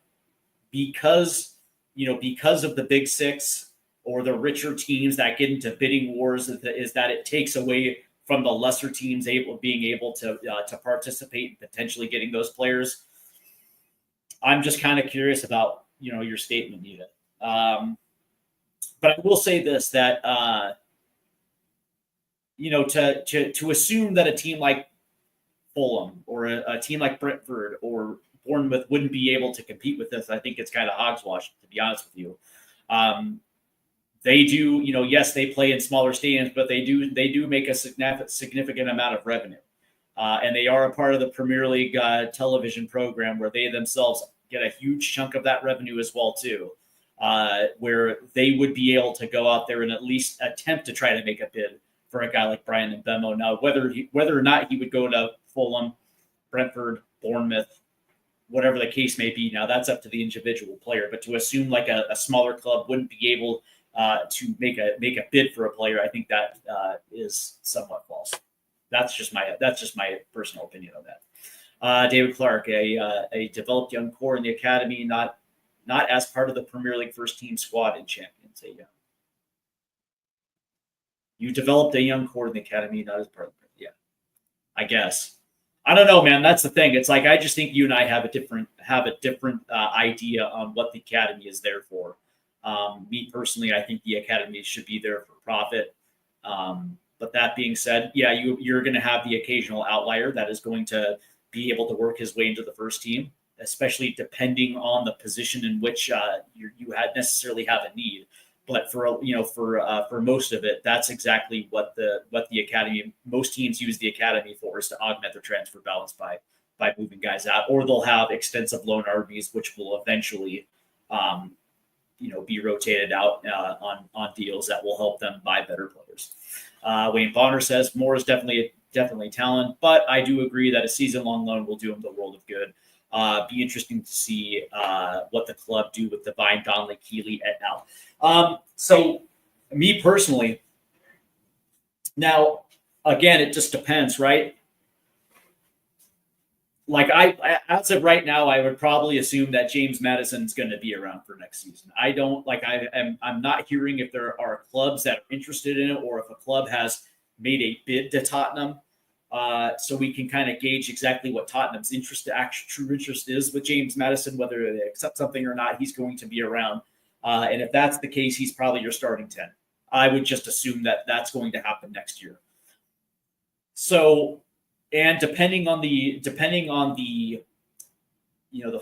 because of the Big Six or the richer teams that get into bidding wars, is that it takes away from the lesser teams being able to participate and potentially getting those players? I'm just kind of curious about your statement, Nita. But I will say this, that to assume that a team like Fulham or a team like Brentford or Bournemouth wouldn't be able to compete with this, I think it's kind of hogswash, to be honest with you. They do, yes, they play in smaller stadiums, but they do make a significant amount of revenue. And they are a part of the Premier League television program, where they themselves get a huge chunk of that revenue as well, too, where they would be able to go out there and at least attempt to try to make a bid for a guy like Brian Mbemo. Now, whether or not he would go to Fulham, Brentford, Bournemouth, whatever the case may be, now that's up to the individual player. But to assume like a smaller club wouldn't be able to make a bid for a player, I think that is somewhat false. That's just my personal opinion on that. David Clark, a developed young core in the academy, not as part of the Premier League first team squad in Champions. You developed a young core in the academy, not as part of it. Yeah, I guess. I don't know, man. That's the thing. It's like I just think you and I have a different idea on what the academy is there for. Me personally, I think the academy should be there for profit. But that being said, yeah, you're going to have the occasional outlier that is going to be able to work his way into the first team, especially depending on the position in which you had necessarily have a need. But for most of it, that's exactly what the academy, most teams use the academy for, is to augment their transfer balance by moving guys out, or they'll have extensive loan RBs, which will eventually be rotated out on deals that will help them buy better players. Wayne Bonner says Moore is definitely talent, but I do agree that a season-long loan will do him the world of good. Be interesting to see what the club do with Devine, Donnelly, Keeley, et al. So me personally, now, again, it just depends, right? Like I as of right now, I would probably assume that James Maddison's going to be around for next season. I'm not hearing if there are clubs that are interested in it, or if a club has made a bid to Tottenham. So we can kind of gauge exactly what Tottenham's true interest is with James Maddison, whether they accept something or not. He's going to be around. And if that's the case, he's probably your starting 10. I would just assume that that's going to happen next year. So, and depending on the the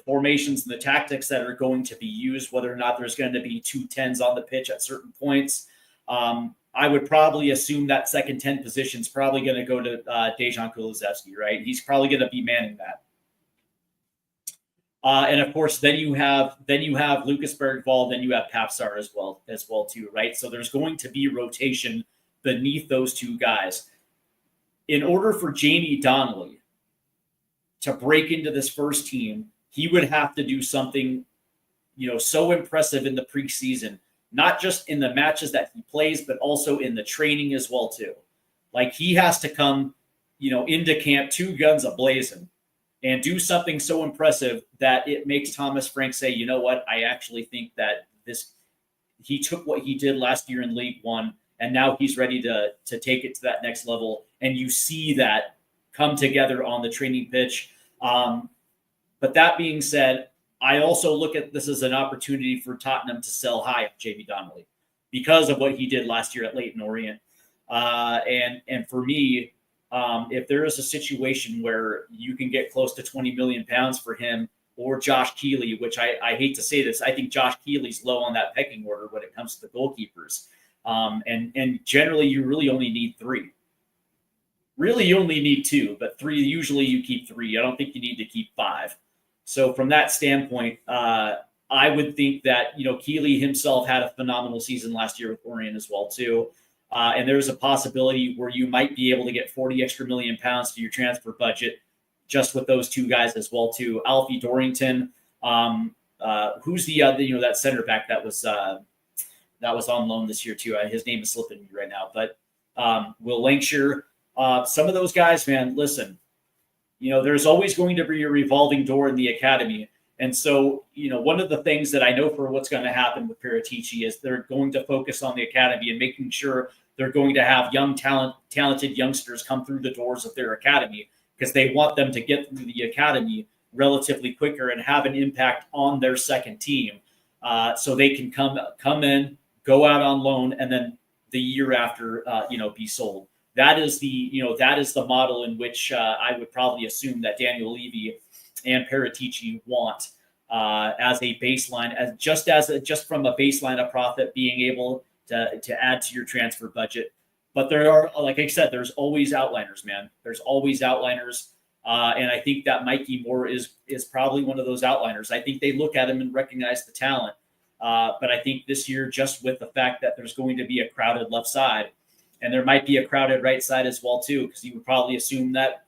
formations and the tactics that are going to be used, whether or not there's going to be 2 10s on the pitch at certain points, I would probably assume that second 10 position is probably going to go to Dejan Kulusevski, right? He's probably going to be manning that. And of course, then you have Lucas Bergvall, then you have Papsar as well too, right? So there's going to be rotation beneath those two guys. In order for Jamie Donnelly to break into this first team, he would have to do something, so impressive in the preseason, not just in the matches that he plays, but also in the training as well too. Like he has to come, into camp 2 guns a-blazing and do something so impressive that it makes Thomas Frank say, you know what, I actually think that he took what he did last year in League One, and now he's ready to take it to that next level. And you see that come together on the training pitch. But that being said, I also look at this as an opportunity for Tottenham to sell high of Jamie Donnelly because of what he did last year at Leyton Orient. And for me, if there is a situation where you can get close to £20 million for him or Josh Keeley, which I hate to say this, I think Josh Keeley's low on that pecking order when it comes to the goalkeepers. And generally, you really only need 3. Really, you only need 2, but 3, usually you keep 3. I don't think you need to keep 5. So from that standpoint, I would think that, Keeley himself had a phenomenal season last year with Orient as well, too. And there's a possibility where you might be able to get 40 extra million pounds to your transfer budget just with those 2 guys as well, too. Alfie Dorrington, who's the other, that center back that was on loan this year, too. His name is slipping me right now. But Will Lancashire, some of those guys, man, listen, there's always going to be a revolving door in the academy. And so, one of the things that I know for what's going to happen with Paratici is they're going to focus on the academy and making sure they're going to have young, talented youngsters come through the doors of their academy because they want them to get through the academy relatively quicker and have an impact on their second team, so they can come in, go out on loan, and then the year after, be sold. That is the model in which I would probably assume that Daniel Levy and Paratici want as a baseline, just from a baseline of profit, being able to add to your transfer budget. But there are, like I said, there's always outliners, man. There's always outliners, and I think that Mikey Moore is probably one of those outliners. I think they look at him and recognize the talent. But I think this year, just with the fact that there's going to be a crowded left side, and there might be a crowded right side as well, too, because you would probably assume that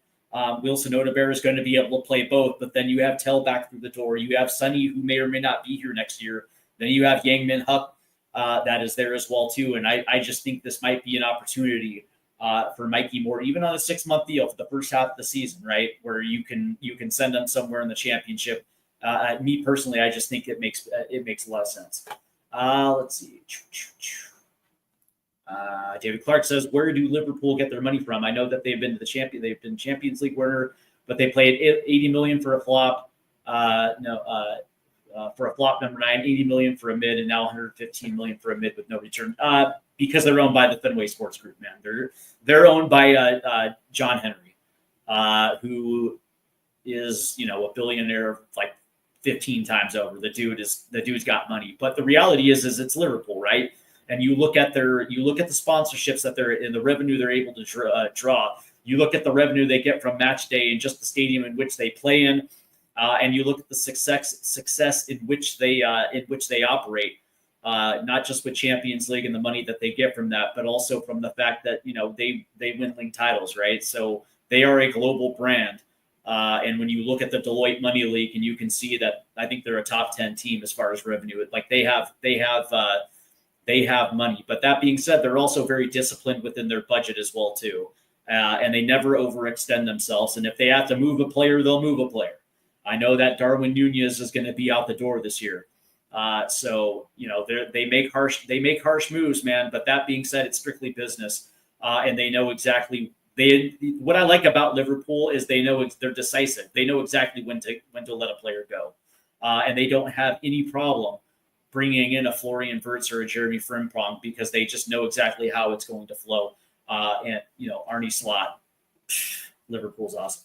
Wilson Odebear is going to be able to play both. But then you have Tel back through the door. You have Sonny, who may or may not be here next year. Then you have Yang Min Huck that is there as well, too. And I just think this might be an opportunity for Mikey Moore, even on a 6-month deal for the first half of the season, right, where you can send them somewhere in the championship. Me personally, I just think it makes a lot of sense. Let's see. David Clark says, "Where do Liverpool get their money from? I know that they've been Champions League winner, but they paid 80 million for a flop. For a flop number 9, 80 million for a mid, and now 115 million for a mid with no return. Because they're owned by the Fenway Sports Group, man. They're owned by John Henry, who is a billionaire like 15 times over. The dude's got money. But the reality is it's Liverpool, right? And you look at the sponsorships that they're in, the revenue they're able to draw. You look at the revenue they get from match day and just the stadium in which they play in, and you look at the success in which they operate. Not just with Champions League and the money that they get from that, but also from the fact that they win league titles, right? So they are a global brand. And when you look at the Deloitte Money League, and you can see that I think they're a top 10 team as far as revenue. Like they have money. But that being said, they're also very disciplined within their budget as well too, and they never overextend themselves. And if they have to move a player, they'll move a player. I know that Darwin Nunez is going to be out the door this year. So they make harsh moves, man. But that being said, it's strictly business, and they know exactly. What I like about Liverpool is they're decisive. They know exactly when to let a player go, and they don't have any problem bringing in a Florian Wirtz or a Jeremy Frimpong because they just know exactly how it's going to flow. And Arne Slot, Liverpool's awesome.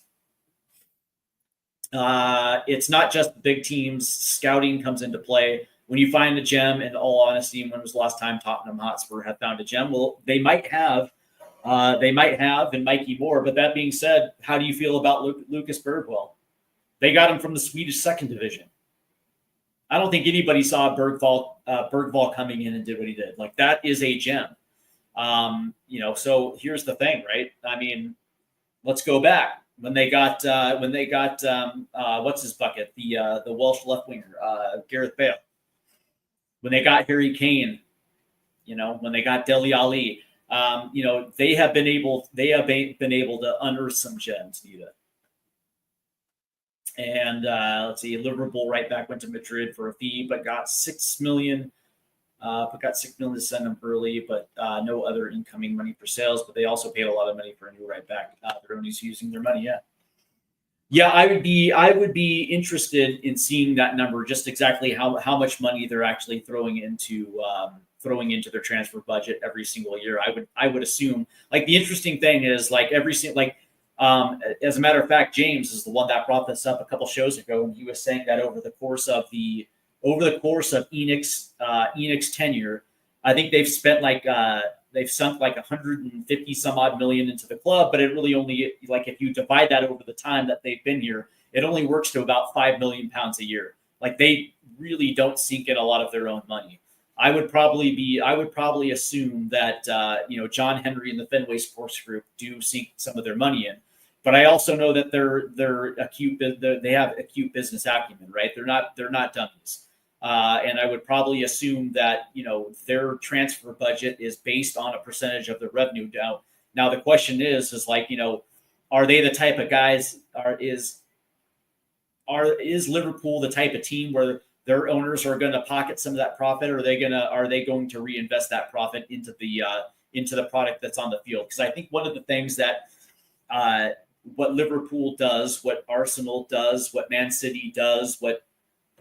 It's not just the big teams. Scouting comes into play. When you find a gem, in all honesty, when was the last time Tottenham Hotspur have found a gem? Well, they might have in Mikey Moore. But that being said, how do you feel about Lucas Bergvall? They got him from the Swedish second division. I don't think anybody saw Bergvall coming in and did what he did. Like, that is a gem. So here's the thing, right? I mean, let's go back when they got what's his bucket, the Welsh left winger, Gareth Bale. When they got Harry Kane, when they got Dele Alli, they have been able to unearth some gems, Nita. And let's see, Liverpool right back went to Madrid for a fee, but got $6 million. To send them early, but no other incoming money for sales. But they also paid a lot of money for a new right back. They're only using their money yet. Yeah, I would be interested in seeing that number, just exactly how much money they're actually throwing into their transfer budget every single year. I would assume, like, the interesting thing is, like, as a matter of fact, James is the one that brought this up a couple shows ago, and he was saying that over the course of Enoch's tenure, I think they've spent they've sunk like 150 some odd million into the club, but it really only, like, if you divide that over the time that they've been here, it only works to about £5 million a year. Like, they really don't sink in a lot of their own money. I would probably assume that John Henry and the Fenway Sports Group do sink some of their money in. But I also know that they have acute business acumen, right? They're not dummies. And I would probably assume that, their transfer budget is based on a percentage of their revenue. Now the question is like, are they the type of guys, is Liverpool the type of team where their owners are going to pocket some of that profit, or are they going to reinvest that profit into the product that's on the field? Because I think one of the things that what Liverpool does, what Arsenal does, what Man City does, what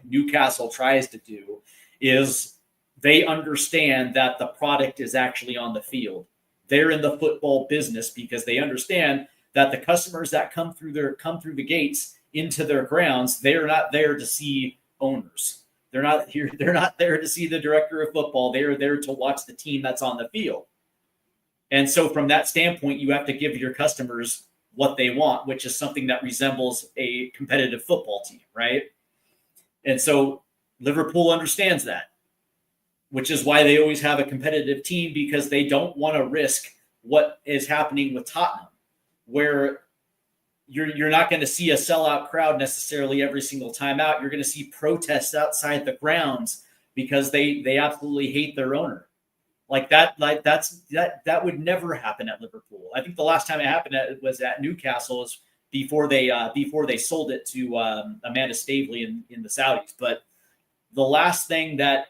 Newcastle tries to do, is they understand that the product is actually on the field. They're in the football business because they understand that the customers that come through the gates into their grounds, they're not there to see owners. They're not there to see the director of football. They're there to watch the team that's on the field. And so from that standpoint, you have to give your customers what they want, which is something that resembles a competitive football team, right? And so Liverpool understands that, which is why they always have a competitive team, because they don't want to risk what is happening with Tottenham, where you're not going to see a sellout crowd necessarily every single time out. You're going to see protests outside the grounds because they absolutely hate their owner. That would never happen at Liverpool. I think the last time it happened was at Newcastle, was before they sold it to Amanda Stavely in the Saudis. But the last thing that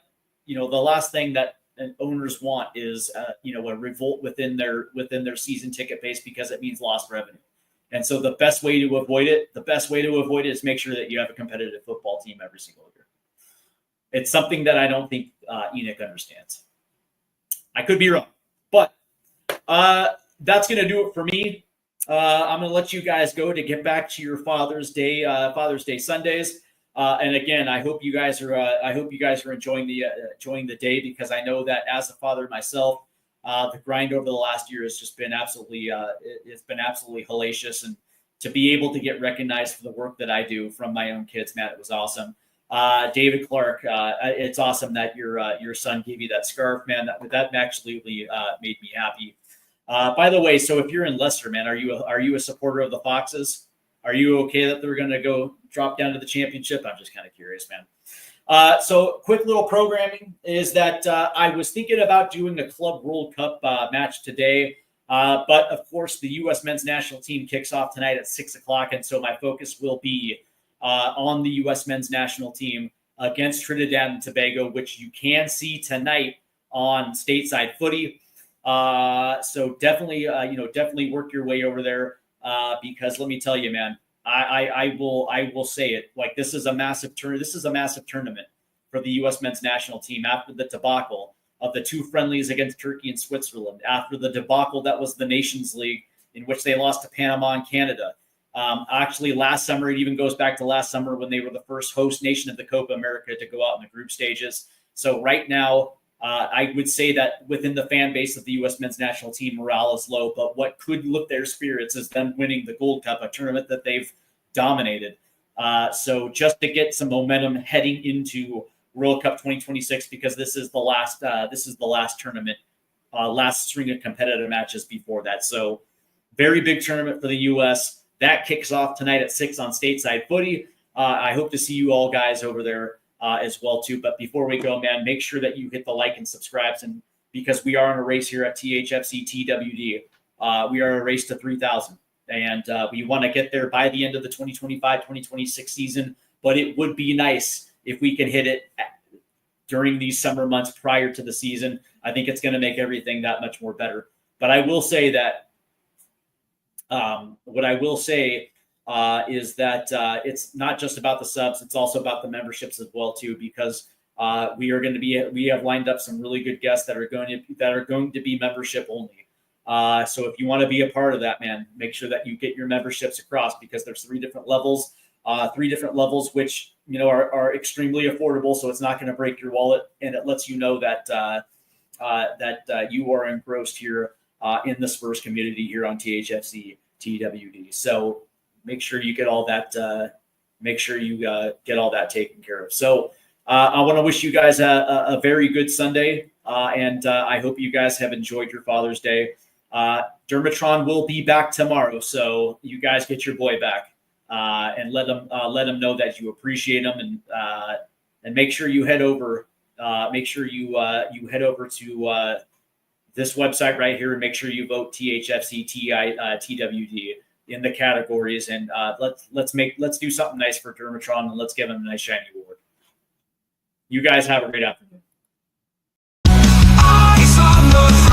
owners want is a revolt within their season ticket base, because it means lost revenue. And so the best way to avoid it is make sure that you have a competitive football team every single year. It's something that I don't think Enoch understands. I could be wrong, but that's going to do it for me. I'm going to let you guys go to get back to your Father's Day Sundays. And again, I hope you guys are enjoying the day, because I know that as a father myself, the grind over the last year has just been absolutely hellacious, and to be able to get recognized for the work that I do from my own kids, man, it was awesome. David Clark, it's awesome that your son gave you that scarf, man. That actually made me happy. By the way, so if you're in Leicester, man, are you a supporter of the Foxes? Are you okay that they're going to go drop down to the championship? I'm just kind of curious, man. So quick little programming is that I was thinking about doing a Club World Cup match today. But of course, the U.S. men's national team kicks off tonight at 6:00. And so my focus will be on the U.S. men's national team against Trinidad and Tobago, which you can see tonight on Stateside Footy. So definitely work your way over there, because let me tell you, man, I will say it, like, this is a massive tournament for the U.S. men's national team after the debacle of the two friendlies against Turkey and Switzerland, after the debacle that was the Nations League, in which they lost to Panama and Canada. Actually, last summer, it even goes back to last summer when they were the first host nation of the Copa America to go out in the group stages. So right now, I would say that within the fan base of the U.S. men's national team, morale is low. But what could lift their spirits is them winning the Gold Cup, a tournament that they've dominated. So just to get some momentum heading into World Cup 2026, because this is the last tournament, last string of competitive matches before that. So very big tournament for the U.S. That kicks off tonight at 6 on Stateside Footy. I hope to see you all guys over there as well too. But before we go, man, make sure that you hit the like and subscribes, and because we are in a race here at THFC TWD, we are a race to 3,000, and we want to get there by the end of the 2025-2026 season. But it would be nice if we can hit it during these summer months prior to the season. I think it's going to make everything that much more better. But I will say that what I will say is that it's not just about the subs; it's also about the memberships as well too. Because we have lined up some really good guests that are going to be membership only. So if you want to be a part of that, man, make sure that you get your memberships across, because there's 3 different levels, which are extremely affordable. So it's not going to break your wallet, and it lets you know that you are engrossed here in the Spurs community here on THFC TWD. So make sure you get all that. Get all that taken care of. So I want to wish you guys a very good Sunday, and I hope you guys have enjoyed your Father's Day. Dermatron will be back tomorrow, so you guys get your boy back, and let him know that you appreciate him, and make sure you head over. Make sure you head over to this website right here, and make sure you vote THFC TWD in the categories, and let's do something nice for Dermatron, and let's give him a nice shiny award. You guys have a great afternoon. Eyes on the